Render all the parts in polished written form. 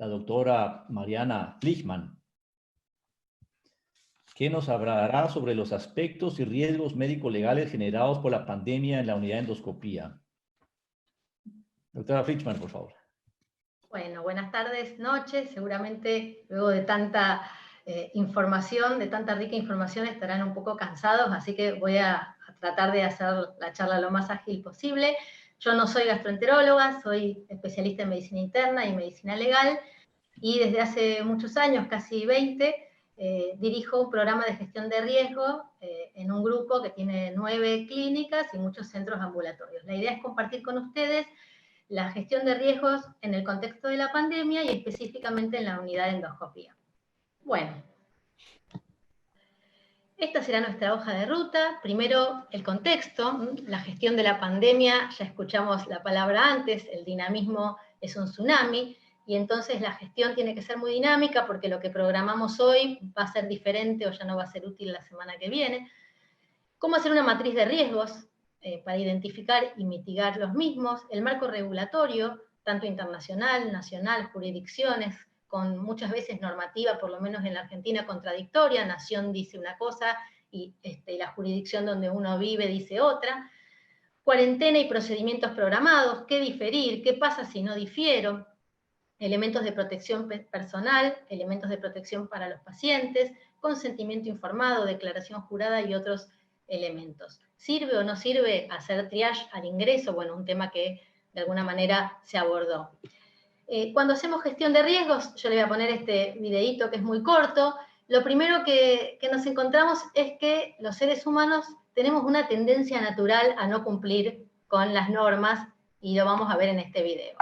la doctora Mariana Flichman, que nos hablará sobre los aspectos y riesgos médico-legales generados por la pandemia en la unidad de endoscopía. Doctora Flichman, por favor. Bueno, buenas tardes, noches. Seguramente luego de tanta información, de tanta rica información, estarán un poco cansados, así que voy a tratar de hacer la charla lo más ágil posible. Yo no soy gastroenteróloga, soy especialista en medicina interna y medicina legal, y desde hace muchos años, casi 20, dirijo un programa de gestión de riesgo en un grupo que tiene 9 clínicas y muchos centros ambulatorios. La idea es compartir con ustedes la gestión de riesgos en el contexto de la pandemia y específicamente en la unidad de endoscopía. Bueno, esta será nuestra hoja de ruta. Primero, el contexto, la gestión de la pandemia, ya escuchamos la palabra antes, el dinamismo es un tsunami, y entonces la gestión tiene que ser muy dinámica porque lo que programamos hoy va a ser diferente o ya no va a ser útil la semana que viene. ¿Cómo hacer una matriz de riesgos para identificar y mitigar los mismos? El marco regulatorio, tanto internacional, nacional, jurisdicciones, con muchas veces normativa, por lo menos en la Argentina, contradictoria. Nación dice una cosa y la jurisdicción donde uno vive dice otra. Cuarentena y procedimientos programados, qué diferir, qué pasa si no difiero. Elementos de protección personal, elementos de protección para los pacientes, consentimiento informado, declaración jurada y otros elementos. ¿Sirve o no sirve hacer triage al ingreso? Bueno, un tema que de alguna manera se abordó. Cuando hacemos gestión de riesgos, yo le voy a poner este videíto que es muy corto, lo primero que nos encontramos es que los seres humanos tenemos una tendencia natural a no cumplir con las normas, y lo vamos a ver en este video.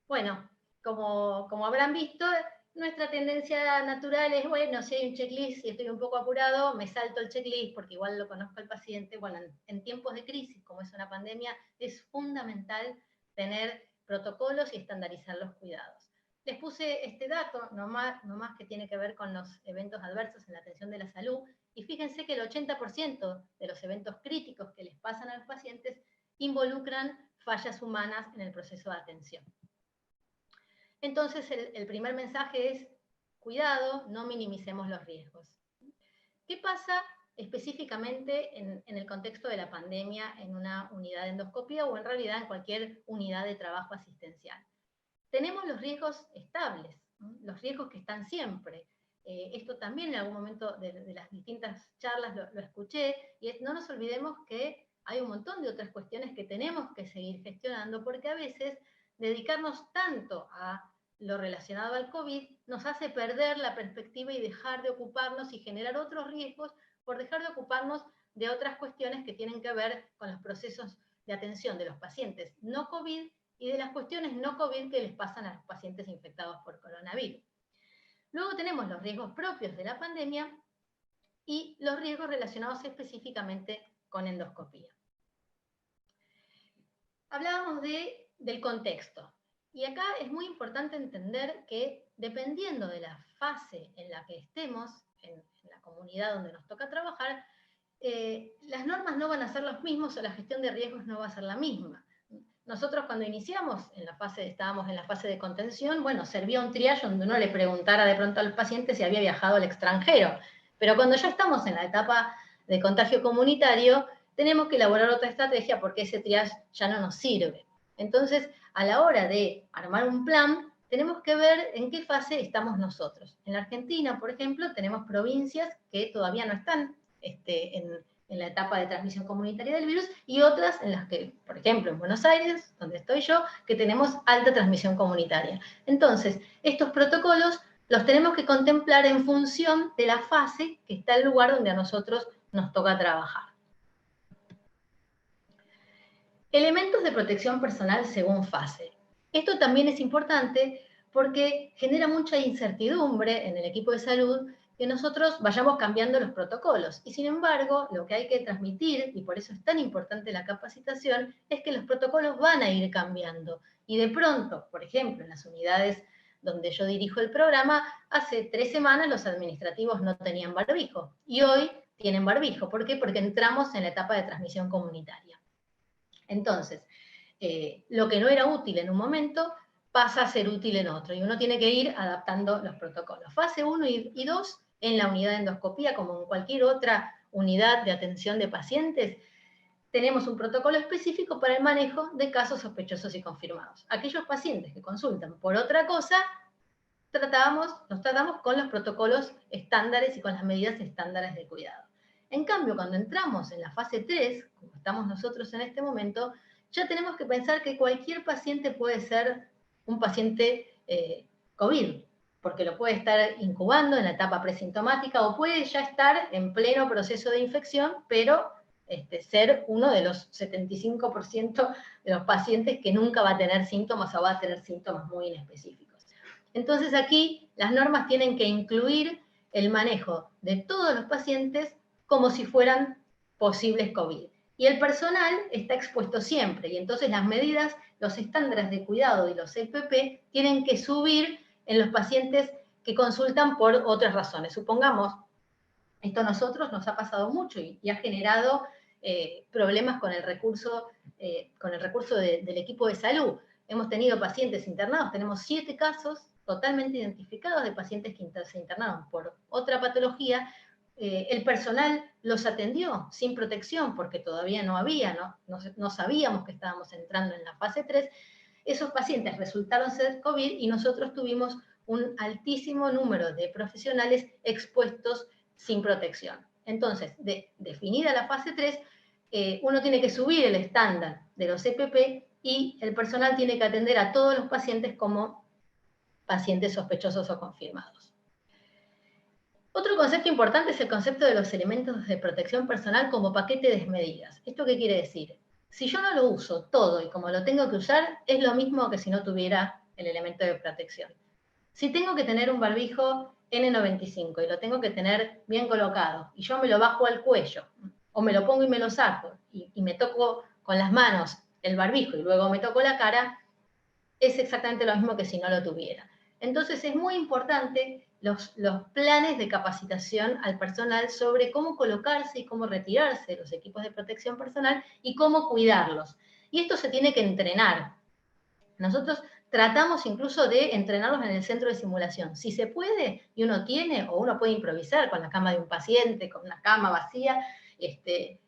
Bueno, como habrán visto, nuestra tendencia natural es, bueno, si hay un checklist y estoy un poco apurado, me salto el checklist porque igual lo conozco al paciente. Bueno, en tiempos de crisis, como es una pandemia, es fundamental tener protocolos y estandarizar los cuidados. Les puse este dato, nomás que tiene que ver con los eventos adversos en la atención de la salud, y fíjense que el 80% de los eventos críticos que les pasan a los pacientes involucran fallas humanas en el proceso de atención. Entonces, el primer mensaje es, cuidado, no minimicemos los riesgos. ¿Qué pasa específicamente en el contexto de la pandemia en una unidad de endoscopía o en realidad en cualquier unidad de trabajo asistencial? Tenemos los riesgos estables, los riesgos que están siempre. Esto también en algún momento de las distintas charlas lo escuché, y no nos olvidemos que hay un montón de otras cuestiones que tenemos que seguir gestionando, porque a veces dedicarnos tanto a lo relacionado al COVID nos hace perder la perspectiva y dejar de ocuparnos y generar otros riesgos por dejar de ocuparnos de otras cuestiones que tienen que ver con los procesos de atención de los pacientes no COVID y de las cuestiones no COVID que les pasan a los pacientes infectados por coronavirus. Luego tenemos los riesgos propios de la pandemia y los riesgos relacionados específicamente con endoscopía. Hablábamos del contexto, y acá es muy importante entender que dependiendo de la fase en la que estemos, en la comunidad donde nos toca trabajar, las normas no van a ser las mismas o la gestión de riesgos no va a ser la misma. Nosotros cuando iniciamos, estábamos en la fase de contención, bueno, servía un triage donde uno le preguntara de pronto al paciente si había viajado al extranjero. Pero cuando ya estamos en la etapa de contagio comunitario, tenemos que elaborar otra estrategia porque ese triage ya no nos sirve. Entonces, a la hora de armar un plan, tenemos que ver en qué fase estamos nosotros. En la Argentina, por ejemplo, tenemos provincias que todavía no están en la etapa de transmisión comunitaria del virus, y otras en las que, por ejemplo, en Buenos Aires, donde estoy yo, que tenemos alta transmisión comunitaria. Entonces, estos protocolos los tenemos que contemplar en función de la fase que está el lugar donde a nosotros nos toca trabajar. Elementos de protección personal según fase. Esto también es importante porque genera mucha incertidumbre en el equipo de salud que nosotros vayamos cambiando los protocolos. Y sin embargo, lo que hay que transmitir, y por eso es tan importante la capacitación, es que los protocolos van a ir cambiando. Y de pronto, por ejemplo, en las unidades donde yo dirijo el programa, hace 3 semanas los administrativos no tenían barbijo, y hoy tienen barbijo. ¿Por qué? Porque entramos en la etapa de transmisión comunitaria. Entonces, lo que no era útil en un momento pasa a ser útil en otro, y uno tiene que ir adaptando los protocolos. Fase 1 y 2, en la unidad de endoscopía, como en cualquier otra unidad de atención de pacientes, tenemos un protocolo específico para el manejo de casos sospechosos y confirmados. Aquellos pacientes que consultan por otra cosa, nos tratamos con los protocolos estándares y con las medidas estándares de cuidado. En cambio, cuando entramos en la fase 3, como estamos nosotros en este momento, ya tenemos que pensar que cualquier paciente puede ser un paciente COVID, porque lo puede estar incubando en la etapa presintomática o puede ya estar en pleno proceso de infección, pero ser uno de los 75% de los pacientes que nunca va a tener síntomas o va a tener síntomas muy inespecíficos. Entonces aquí las normas tienen que incluir el manejo de todos los pacientes como si fueran posibles COVID. Y el personal está expuesto siempre, y entonces las medidas, los estándares de cuidado y los EPP tienen que subir en los pacientes que consultan por otras razones. Supongamos, esto a nosotros nos ha pasado mucho y ha generado problemas con el recurso del equipo de salud. Hemos tenido pacientes internados, tenemos 7 casos totalmente identificados de pacientes que se internaron por otra patología. El personal los atendió sin protección porque todavía no había, no sabíamos que estábamos entrando en la fase 3. Esos pacientes resultaron ser COVID y nosotros tuvimos un altísimo número de profesionales expuestos sin protección. Entonces, definida la fase 3, uno tiene que subir el estándar de los EPP y el personal tiene que atender a todos los pacientes como pacientes sospechosos o confirmados. Otro concepto importante es el concepto de los elementos de protección personal como paquete de medidas. ¿Esto qué quiere decir? Si yo no lo uso todo y como lo tengo que usar, es lo mismo que si no tuviera el elemento de protección. Si tengo que tener un barbijo N95 y lo tengo que tener bien colocado, y yo me lo bajo al cuello, o me lo pongo y me lo saco, y me toco con las manos el barbijo y luego me toco la cara, es exactamente lo mismo que si no lo tuviera. Entonces es muy importante los planes de capacitación al personal sobre cómo colocarse y cómo retirarse de los equipos de protección personal y cómo cuidarlos. Y esto se tiene que entrenar. Nosotros tratamos incluso de entrenarlos en el centro de simulación. Si se puede, y uno tiene, o uno puede improvisar con la cama de un paciente, con una cama vacía,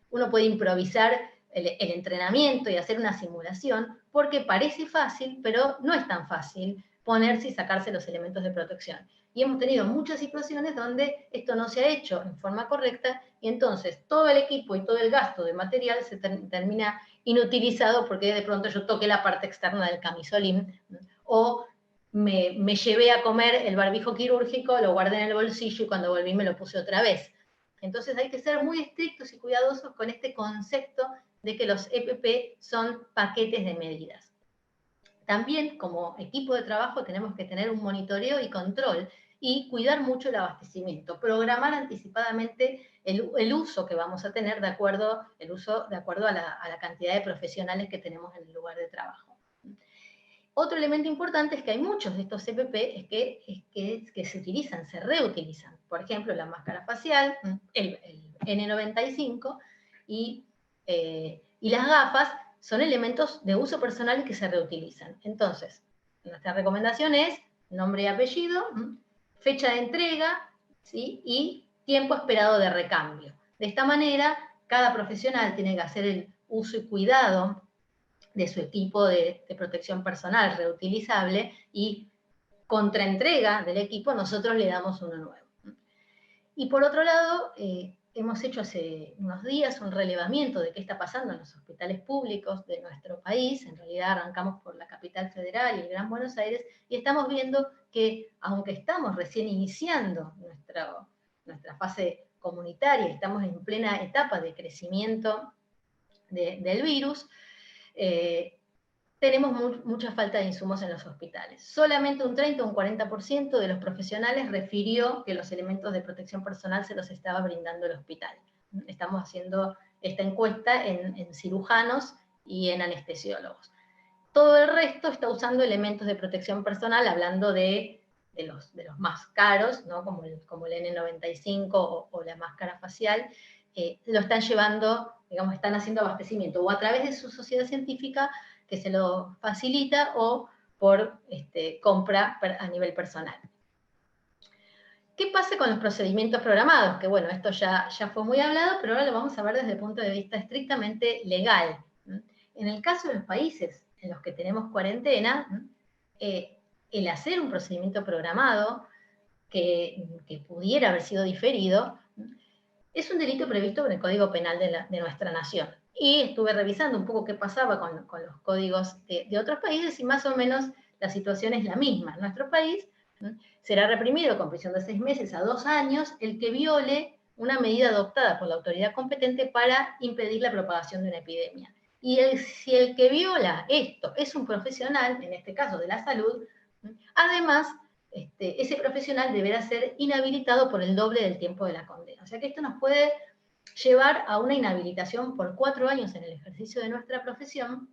uno puede improvisar el entrenamiento y hacer una simulación, porque parece fácil, pero no es tan fácil ponerse y sacarse los elementos de protección. Y hemos tenido muchas situaciones donde esto no se ha hecho en forma correcta, y entonces todo el equipo y todo el gasto de material se termina inutilizado porque de pronto yo toqué la parte externa del camisolín, o me llevé a comer el barbijo quirúrgico, lo guardé en el bolsillo y cuando volví me lo puse otra vez. Entonces hay que ser muy estrictos y cuidadosos con este concepto de que los EPP son paquetes de medidas. También como equipo de trabajo tenemos que tener un monitoreo y control y cuidar mucho el abastecimiento, programar anticipadamente el uso que vamos a tener de acuerdo a la cantidad de profesionales que tenemos en el lugar de trabajo. Otro elemento importante es que hay muchos de estos CPP que se utilizan, se reutilizan. Por ejemplo, la máscara facial, el N95 y las gafas son elementos de uso personal que se reutilizan. Entonces, nuestra recomendación es nombre y apellido, fecha de entrega, ¿sí? Y tiempo esperado de recambio. De esta manera, cada profesional tiene que hacer el uso y cuidado de su equipo de protección personal reutilizable y contraentrega del equipo nosotros le damos uno nuevo. Y por otro lado, hemos hecho hace unos días un relevamiento de qué está pasando en los hospitales públicos de nuestro país. En realidad arrancamos por la capital federal y el Gran Buenos Aires, y estamos viendo que, aunque estamos recién iniciando nuestra fase comunitaria, estamos en plena etapa de crecimiento del virus, tenemos mucha falta de insumos en los hospitales. Solamente un 30 o un 40% de los profesionales refirió que los elementos de protección personal se los estaba brindando el hospital. Estamos haciendo esta encuesta en cirujanos y en anestesiólogos. Todo el resto está usando elementos de protección personal, hablando de los más caros, ¿no? como el N95 o la máscara facial, lo están llevando, digamos, están haciendo abastecimiento, o a través de su sociedad científica, que se lo facilita, o por compra a nivel personal. ¿Qué pasa con los procedimientos programados? Que bueno, esto ya fue muy hablado, pero ahora lo vamos a ver desde el punto de vista estrictamente legal. En el caso de los países en los que tenemos cuarentena, el hacer un procedimiento programado que pudiera haber sido diferido, es un delito previsto en el Código Penal de nuestra nación. Y estuve revisando un poco qué pasaba con los códigos de otros países, y más o menos la situación es la misma. En nuestro país será reprimido con prisión de 6 meses a 2 años el que viole una medida adoptada por la autoridad competente para impedir la propagación de una epidemia. Y si el que viola esto es un profesional, en este caso de la salud, además, ese profesional deberá ser inhabilitado por el doble del tiempo de la condena. O sea que esto nos puede llevar a una inhabilitación por 4 años en el ejercicio de nuestra profesión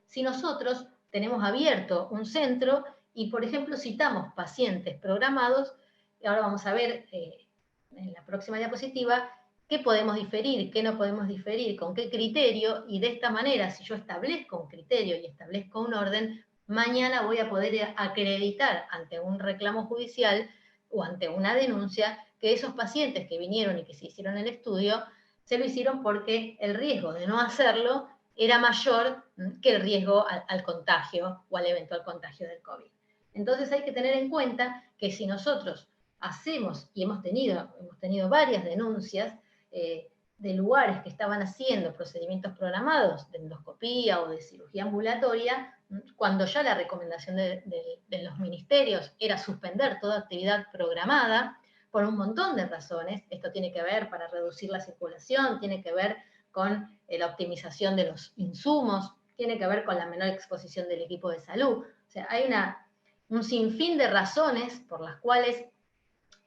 si nosotros tenemos abierto un centro y, por ejemplo, citamos pacientes programados. Y ahora vamos a ver en la próxima diapositiva qué podemos diferir, qué no podemos diferir, con qué criterio, y de esta manera, si yo establezco un criterio y establezco un orden, mañana voy a poder acreditar ante un reclamo judicial o ante una denuncia que esos pacientes que vinieron y que se hicieron el estudio, se lo hicieron porque el riesgo de no hacerlo era mayor que el riesgo al contagio o al eventual contagio del COVID. Entonces hay que tener en cuenta que si nosotros hacemos, y hemos tenido varias denuncias de lugares que estaban haciendo procedimientos programados de endoscopía o de cirugía ambulatoria, cuando ya la recomendación de los ministerios era suspender toda actividad programada, por un montón de razones. Esto tiene que ver para reducir la circulación, tiene que ver con la optimización de los insumos, tiene que ver con la menor exposición del equipo de salud. O sea, hay un sinfín de razones por las cuales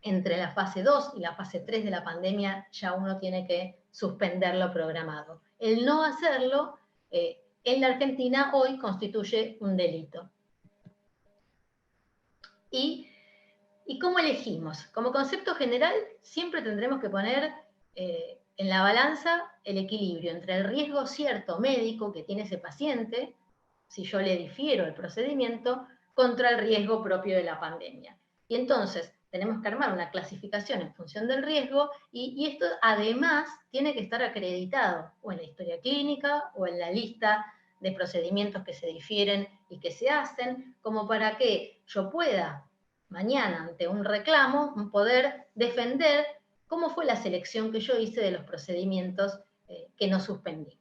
entre la fase 2 y la fase 3 de la pandemia ya uno tiene que suspender lo programado. El no hacerlo en la Argentina hoy constituye un delito. ¿Y cómo elegimos? Como concepto general, siempre tendremos que poner en la balanza el equilibrio entre el riesgo cierto médico que tiene ese paciente, si yo le difiero el procedimiento, contra el riesgo propio de la pandemia. Y entonces tenemos que armar una clasificación en función del riesgo, y esto además tiene que estar acreditado o en la historia clínica o en la lista de procedimientos que se difieren y que se hacen, como para que yo pueda mañana ante un reclamo poder defender cómo fue la selección que yo hice de los procedimientos que no suspendí.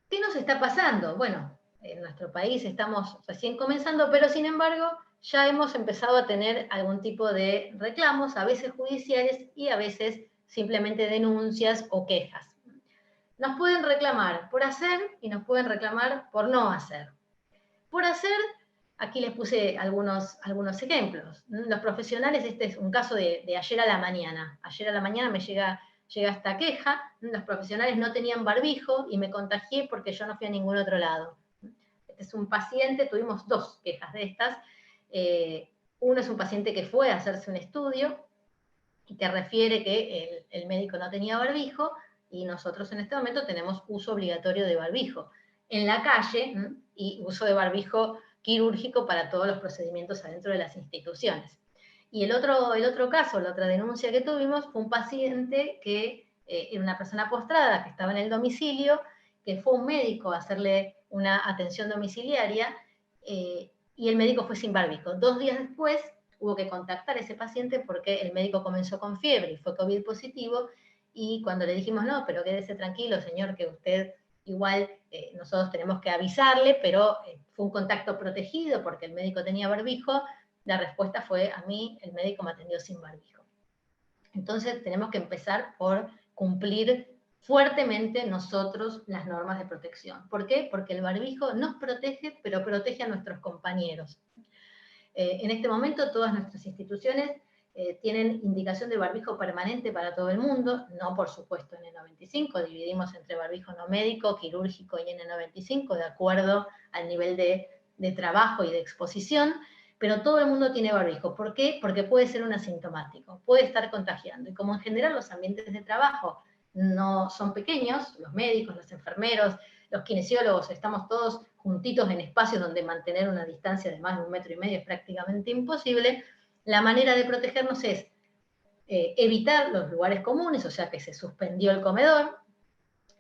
¿Qué nos está pasando? Bueno, en nuestro país estamos recién comenzando, pero sin embargo ya hemos empezado a tener algún tipo de reclamos, a veces judiciales y a veces simplemente denuncias o quejas. Nos pueden reclamar por hacer y nos pueden reclamar por no hacer. Por hacer, aquí les puse algunos ejemplos. Los profesionales, este es un caso de ayer a la mañana. Ayer a la mañana me llega esta queja. Los profesionales no tenían barbijo y me contagié porque yo no fui a ningún otro lado. Este es un paciente, tuvimos 2 quejas de estas. Uno es un paciente que fue a hacerse un estudio y que refiere que el médico no tenía barbijo, y nosotros en este momento tenemos uso obligatorio de barbijo en la calle y uso de barbijo quirúrgico para todos los procedimientos adentro de las instituciones. Y el otro caso, la otra denuncia que tuvimos, fue un paciente que era una persona postrada que estaba en el domicilio, que fue un médico a hacerle una atención domiciliaria y el médico fue sin barbijo. 2 días después hubo que contactar a ese paciente porque el médico comenzó con fiebre y fue COVID positivo, y cuando le dijimos, no, pero quédese tranquilo, señor, que usted igual nosotros tenemos que avisarle, pero fue un contacto protegido porque el médico tenía barbijo, la respuesta fue, a mí el médico me atendió sin barbijo. Entonces tenemos que empezar por cumplir fuertemente nosotros las normas de protección. ¿Por qué? Porque el barbijo nos protege, pero protege a nuestros compañeros. En este momento todas nuestras instituciones tienen indicación de barbijo permanente para todo el mundo, no por supuesto N95, dividimos entre barbijo no médico, quirúrgico y N95 de acuerdo al nivel de trabajo y de exposición, pero todo el mundo tiene barbijo. ¿Por qué? Porque puede ser un asintomático, puede estar contagiando, y como en general los ambientes de trabajo no son pequeños, los médicos, los enfermeros, los kinesiólogos, estamos todos juntitos en espacios donde mantener una distancia de más de 1,5 metros es prácticamente imposible, la manera de protegernos es evitar los lugares comunes, o sea que se suspendió el comedor,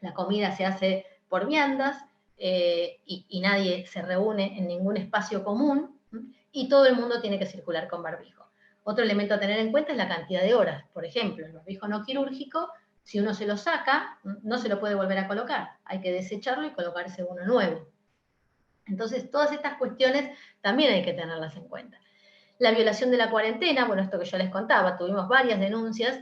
la comida se hace por viandas y nadie se reúne en ningún espacio común y todo el mundo tiene que circular con barbijo. Otro elemento a tener en cuenta es la cantidad de horas. Por ejemplo, el barbijo no quirúrgico, si uno se lo saca, no se lo puede volver a colocar. Hay que desecharlo y colocarse uno nuevo. Entonces, todas estas cuestiones también hay que tenerlas en cuenta. La violación de la cuarentena, bueno, esto que yo les contaba, tuvimos varias denuncias,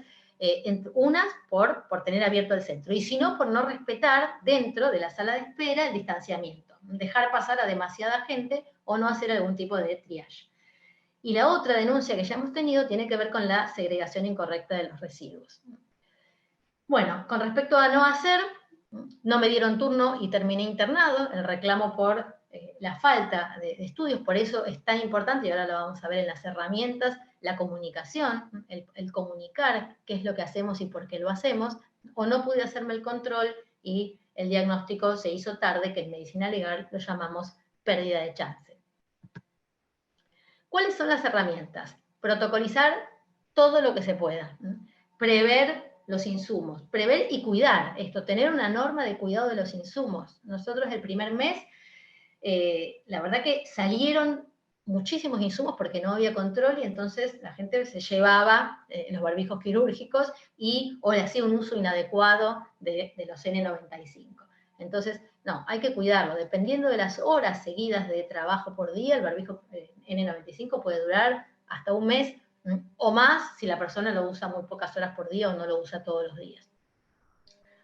unas por tener abierto el centro, y si no, por no respetar dentro de la sala de espera el distanciamiento, dejar pasar a demasiada gente o no hacer algún tipo de triage. Y la otra denuncia que ya hemos tenido tiene que ver con la segregación incorrecta de los residuos. Bueno, con respecto a no hacer, no me dieron turno y terminé internado, el reclamo por la falta de estudios, por eso es tan importante, y ahora lo vamos a ver en las herramientas, la comunicación, el comunicar qué es lo que hacemos y por qué lo hacemos, o no pude hacerme el control y el diagnóstico se hizo tarde, que en medicina legal lo llamamos pérdida de chance. ¿Cuáles son las herramientas? Protocolizar todo lo que se pueda, prever los insumos, prever y cuidar esto, tener una norma de cuidado de los insumos. Nosotros el primer mes, la verdad que salieron muchísimos insumos porque no había control y entonces la gente se llevaba los barbijos quirúrgicos o le hacía un uso inadecuado de los N95. Entonces, no, hay que cuidarlo. Dependiendo de las horas seguidas de trabajo por día, el barbijo N95 puede durar hasta un mes o más si la persona lo usa muy pocas horas por día o no lo usa todos los días.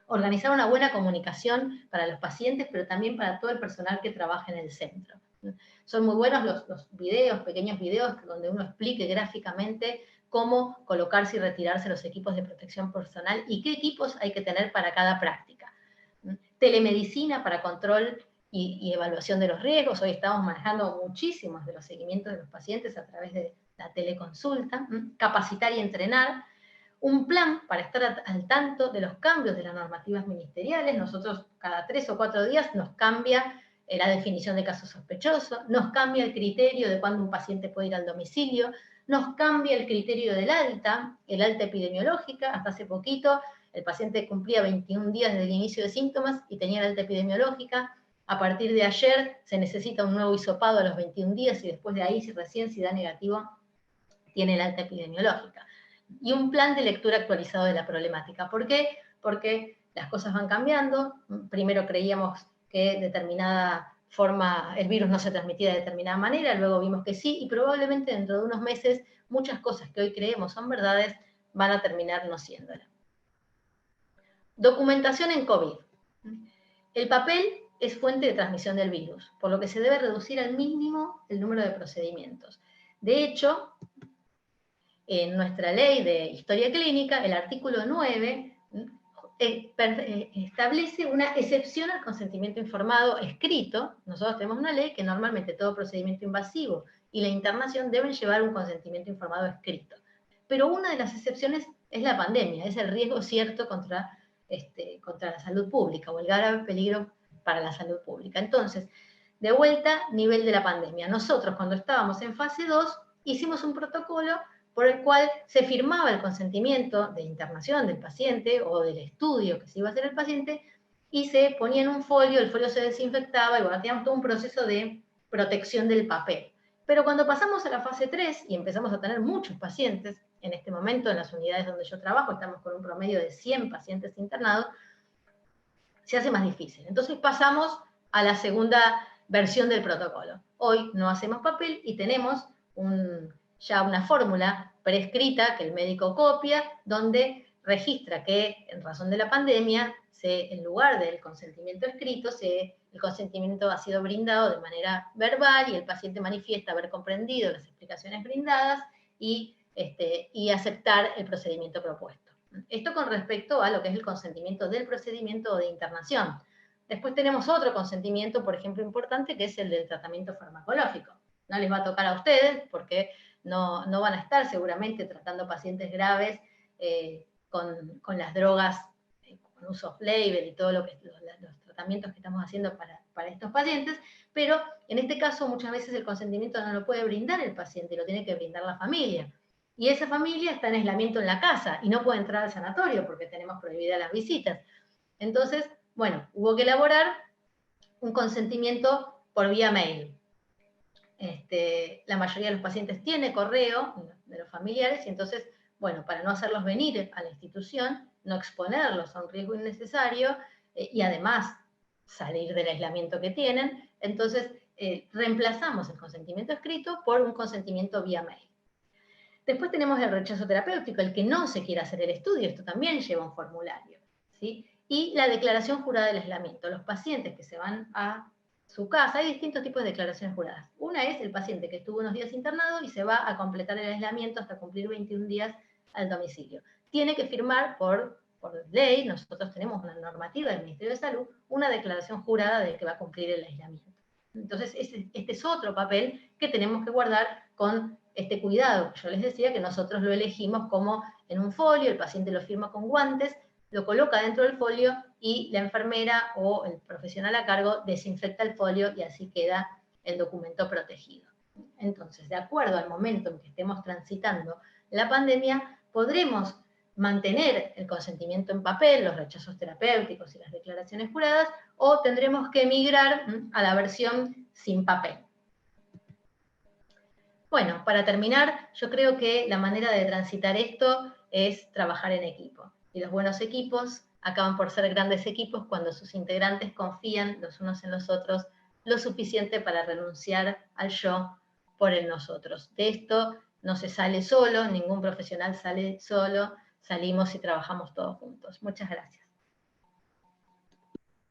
Organizar una buena comunicación para los pacientes, pero también para todo el personal que trabaja en el centro. Son muy buenos los videos, pequeños videos, donde uno explique gráficamente cómo colocarse y retirarse los equipos de protección personal y qué equipos hay que tener para cada práctica. Telemedicina para control y evaluación de los riesgos. Hoy estamos manejando muchísimos de los seguimientos de los pacientes a través de la teleconsulta. Capacitar y entrenar. Un plan para estar al tanto de los cambios de las normativas ministeriales. Nosotros cada 3 o 4 días nos cambia la definición de caso sospechoso, nos cambia el criterio de cuándo un paciente puede ir al domicilio, nos cambia el criterio del alta, el alta epidemiológica. Hasta hace poquito el paciente cumplía 21 días desde el inicio de síntomas y tenía la alta epidemiológica. A partir de ayer se necesita un nuevo hisopado a los 21 días y después de ahí, si recién da negativo, tiene la alta epidemiológica. Y un plan de lectura actualizado de la problemática. ¿Por qué? Porque las cosas van cambiando. Primero creíamos que determinada forma, el virus no se transmitía de determinada manera, luego vimos que sí, y probablemente dentro de unos meses muchas cosas que hoy creemos son verdades van a terminar no siéndolo. Documentación en COVID. El papel es fuente de transmisión del virus, por lo que se debe reducir al mínimo el número de procedimientos. De hecho, en nuestra ley de historia clínica, el artículo 9 establece una excepción al consentimiento informado escrito. Nosotros tenemos una ley que normalmente todo procedimiento invasivo y la internación deben llevar un consentimiento informado escrito. Pero una de las excepciones es la pandemia, es el riesgo cierto contra la salud pública o el grave peligro para la salud pública. Entonces, de vuelta, nivel de la pandemia. Nosotros, cuando estábamos en fase 2, hicimos un protocolo por el cual se firmaba el consentimiento de internación del paciente o del estudio que se iba a hacer el paciente y se ponía en un folio, el folio se desinfectaba y bueno, teníamos todo un proceso de protección del papel. Pero cuando pasamos a la fase 3 y empezamos a tener muchos pacientes, en este momento en las unidades donde yo trabajo estamos con un promedio de 100 pacientes internados, se hace más difícil. Entonces pasamos a la segunda versión del protocolo. Hoy no hacemos papel y tenemos ya una fórmula prescrita que el médico copia, donde registra que en razón de la pandemia, en lugar del consentimiento escrito, el consentimiento ha sido brindado de manera verbal y el paciente manifiesta haber comprendido las explicaciones brindadas y aceptar el procedimiento propuesto. Esto con respecto a lo que es el consentimiento del procedimiento de internación. Después tenemos otro consentimiento, por ejemplo, importante, que es el del tratamiento farmacológico. No les va a tocar a ustedes porque no van a estar seguramente tratando pacientes graves con las drogas con uso off-label y todo lo que los tratamientos que estamos haciendo para estos pacientes, pero en este caso muchas veces el consentimiento no lo puede brindar el paciente, lo tiene que brindar la familia. Y esa familia está en aislamiento en la casa y no puede entrar al sanatorio porque tenemos prohibidas las visitas. Entonces, bueno, hubo que elaborar un consentimiento por vía mail. La mayoría de los pacientes tiene correo de los familiares y entonces, bueno, para no hacerlos venir a la institución, no exponerlos a un riesgo innecesario y además salir del aislamiento que tienen, entonces reemplazamos el consentimiento escrito por un consentimiento vía mail. Después tenemos el rechazo terapéutico, el que no se quiere hacer el estudio, esto también lleva un formulario, ¿sí? Y la declaración jurada del aislamiento. Los pacientes que se van a su casa, hay distintos tipos de declaraciones juradas. Una es el paciente que estuvo unos días internado y se va a completar el aislamiento hasta cumplir 21 días al domicilio. Tiene que firmar por ley, nosotros tenemos una normativa del Ministerio de Salud, una declaración jurada de que va a cumplir el aislamiento. Entonces, este es otro papel que tenemos que guardar con este cuidado. Yo les decía que nosotros lo elegimos como en un folio, el paciente lo firma con guantes, lo coloca dentro del folio y la enfermera o el profesional a cargo desinfecta el folio y así queda el documento protegido. Entonces, de acuerdo al momento en que estemos transitando la pandemia, podremos mantener el consentimiento en papel, los rechazos terapéuticos y las declaraciones juradas, o tendremos que migrar a la versión sin papel. Bueno, para terminar, yo creo que la manera de transitar esto es trabajar en equipo. Y los buenos equipos acaban por ser grandes equipos cuando sus integrantes confían los unos en los otros lo suficiente para renunciar al yo por el nosotros. De esto no se sale solo, ningún profesional sale solo, salimos y trabajamos todos juntos. Muchas gracias.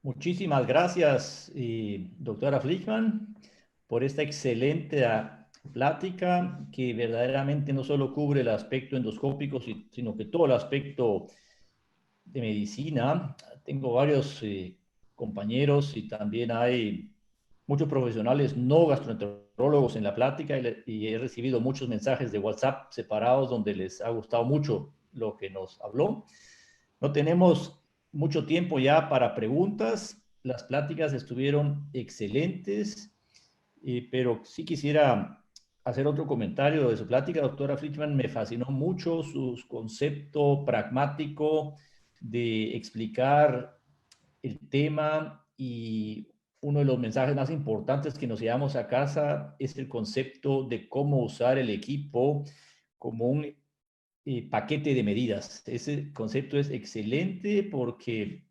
Muchísimas gracias, doctora Flichman, por esta excelente plática que verdaderamente no solo cubre el aspecto endoscópico, sino que todo el aspecto de medicina. Tengo varios compañeros y también hay muchos profesionales no gastroenterólogos en la plática y he recibido muchos mensajes de WhatsApp separados donde les ha gustado mucho lo que nos habló. No tenemos mucho tiempo ya para preguntas. Las pláticas estuvieron excelentes, pero sí quisiera hacer otro comentario de su plática, doctora Flichman. Me fascinó mucho su concepto pragmático de explicar el tema, y uno de los mensajes más importantes que nos llevamos a casa es el concepto de cómo usar el equipo como un paquete de medidas. Ese concepto es excelente porque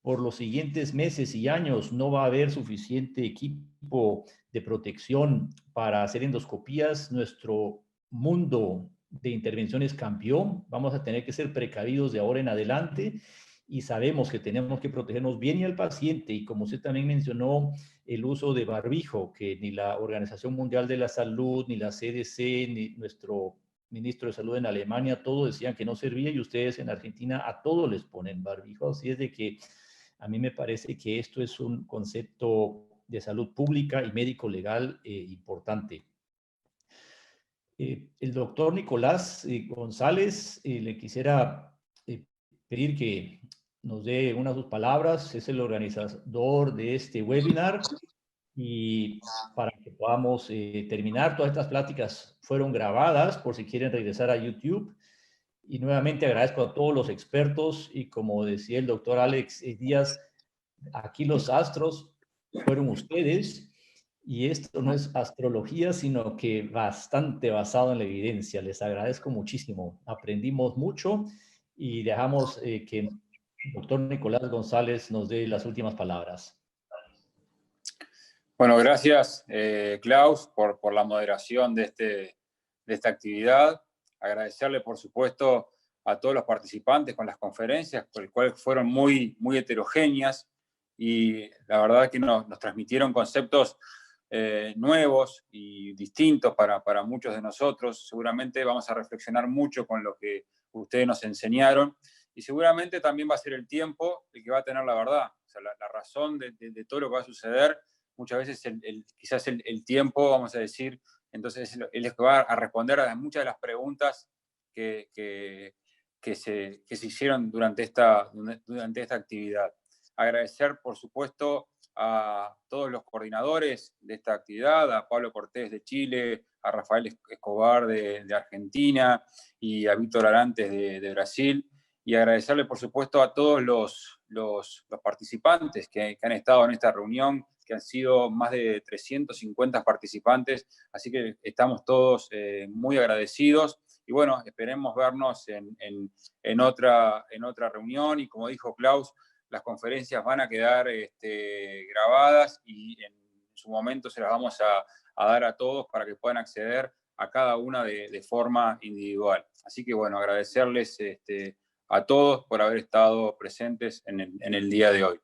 por los siguientes meses y años no va a haber suficiente equipo de protección para hacer endoscopías. Nuestro mundo de intervenciones cambió. Vamos a tener que ser precavidos de ahora en adelante y sabemos que tenemos que protegernos bien y al paciente. Y como usted también mencionó, el uso de barbijo, que ni la Organización Mundial de la Salud, ni la CDC, ni nuestro ministro de Salud en Alemania, todos decían que no servía, y ustedes en Argentina a todos les ponen barbijo. Así es de que a mí me parece que esto es un concepto de salud pública y médico legal importante. El doctor Nicolás González, le quisiera pedir que nos dé unas sus palabras. Es el organizador de este webinar, y para que podamos terminar, todas estas pláticas fueron grabadas por si quieren regresar a YouTube. Y nuevamente agradezco a todos los expertos, y como decía el doctor Alex Díaz, aquí los astros fueron ustedes, y esto no es astrología, sino que bastante basado en la evidencia. Les agradezco muchísimo, aprendimos mucho, y dejamos que el doctor Nicolás González nos dé las últimas palabras. Bueno, gracias Klaus por la moderación de esta actividad. Agradecerle, por supuesto, a todos los participantes con las conferencias, por el cual fueron muy, muy heterogéneas, y la verdad que nos transmitieron conceptos nuevos y distintos para muchos de nosotros. Seguramente vamos a reflexionar mucho con lo que ustedes nos enseñaron, y seguramente también va a ser el tiempo el que va a tener la verdad. O sea, la razón de todo lo que va a suceder, muchas veces quizás el tiempo, vamos a decir, entonces él es que va a responder a muchas de las preguntas que se hicieron durante esta actividad. Agradecer, por supuesto, a todos los coordinadores de esta actividad, a Pablo Cortés de Chile, a Rafael Escobar de Argentina y a Víctor Arantes de Brasil, y agradecerle, por supuesto, a todos los participantes que han estado en esta reunión, que han sido más de 350 participantes, así que estamos todos muy agradecidos, y bueno, esperemos vernos en otra reunión, y como dijo Klaus, las conferencias van a quedar grabadas, y en su momento se las vamos a dar a todos para que puedan acceder a cada una de forma individual. Así que bueno, agradecerles a todos por haber estado presentes en el día de hoy.